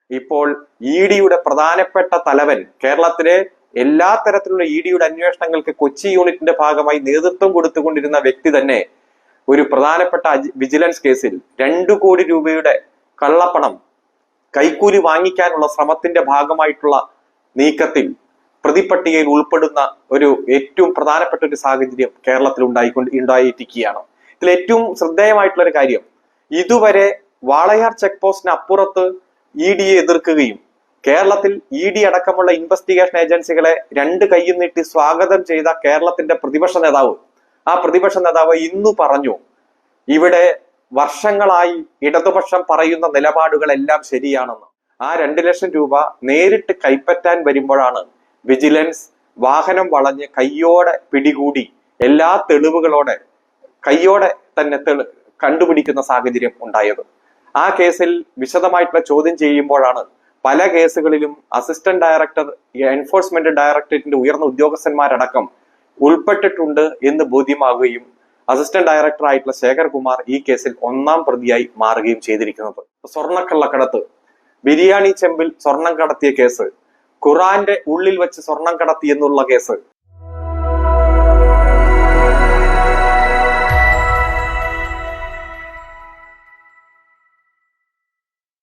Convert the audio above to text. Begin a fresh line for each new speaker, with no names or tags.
ഇപ്പോൾ ഇ ഡിയുടെ പ്രധാനപ്പെട്ട തലവൻ, കേരളത്തിലെ എല്ലാ തരത്തിലുള്ള ഇ ഡിയുടെ അന്വേഷണങ്ങൾക്ക് കൊച്ചി യൂണിറ്റിന്റെ ഭാഗമായി നേതൃത്വം കൊടുത്തുകൊണ്ടിരുന്ന വ്യക്തി തന്നെ ഒരു പ്രധാനപ്പെട്ട വിജിലൻസ് കേസിൽ 2 കോടി രൂപയുടെ കള്ളപ്പണം കൈക്കൂലി വാങ്ങിക്കാനുള്ള ശ്രമത്തിന്റെ ഭാഗമായിട്ടുള്ള നീക്കത്തിൽ പ്രതിപട്ടികയിൽ ഉൾപ്പെടുന്ന ഒരു ഏറ്റവും പ്രധാനപ്പെട്ട ഒരു സാഹചര്യം കേരളത്തിൽ ഉണ്ടായിരിക്കുകയാണ്. ഇതിൽ ഏറ്റവും ശ്രദ്ധേയമായിട്ടുള്ള ഒരു കാര്യം, ഇതുവരെ വാളയാർ ചെക്ക് പോസ്റ്റിന് അപ്പുറത്ത് ഇ ഡിയെ എതിർക്കുകയും കേരളത്തിൽ ഇ ഡി അടക്കമുള്ള ഇൻവെസ്റ്റിഗേഷൻ ഏജൻസികളെ 2 കൈയും നീട്ടി സ്വാഗതം ചെയ്ത കേരളത്തിന്റെ പ്രതിപക്ഷ നേതാവ് ഇന്നു പറഞ്ഞു, ഇവിടെ വർഷങ്ങളായി ഇടതുപക്ഷം പറയുന്ന നിലപാടുകളെല്ലാം ശരിയാണെന്ന്. ആ 2 ലക്ഷം രൂപ നേരിട്ട് കൈപ്പറ്റാൻ വരുമ്പോഴാണ് വിജിലൻസ് വാഹനം വളഞ്ഞ് കയ്യോടെ പിടികൂടി എല്ലാ തെളിവുകളോടെ കയ്യോടെ തന്നെ കണ്ടുപിടിക്കുന്ന സാഹചര്യം ഉണ്ടായത്. ആ കേസിൽ വിശദമായിട്ടുള്ള ചോദ്യം ചെയ്യുമ്പോഴാണ് പല കേസുകളിലും അസിസ്റ്റന്റ് ഡയറക്ടർ, എൻഫോഴ്സ്മെന്റ് ഡയറക്ടറേറ്റിന്റെ ഉയർന്ന ഉദ്യോഗസ്ഥന്മാരടക്കം ഉൾപ്പെട്ടിട്ടുണ്ട് എന്ന് ബോധ്യമാകുകയും അസിസ്റ്റന്റ് ഡയറക്ടർ ആയിട്ടുള്ള ശേഖർ കുമാർ ഈ കേസിൽ 1-ാം പ്രതിയായി മാറുകയും ചെയ്തിരിക്കുന്നത്. സ്വർണ്ണക്കള്ളക്കടത്ത്, ബിരിയാണി ചെമ്പിൽ സ്വർണം കടത്തിയ കേസ്, ഖുറാന്റെ ഉള്ളിൽ വെച്ച് സ്വർണം കടത്തി എന്നുള്ള കേസ്,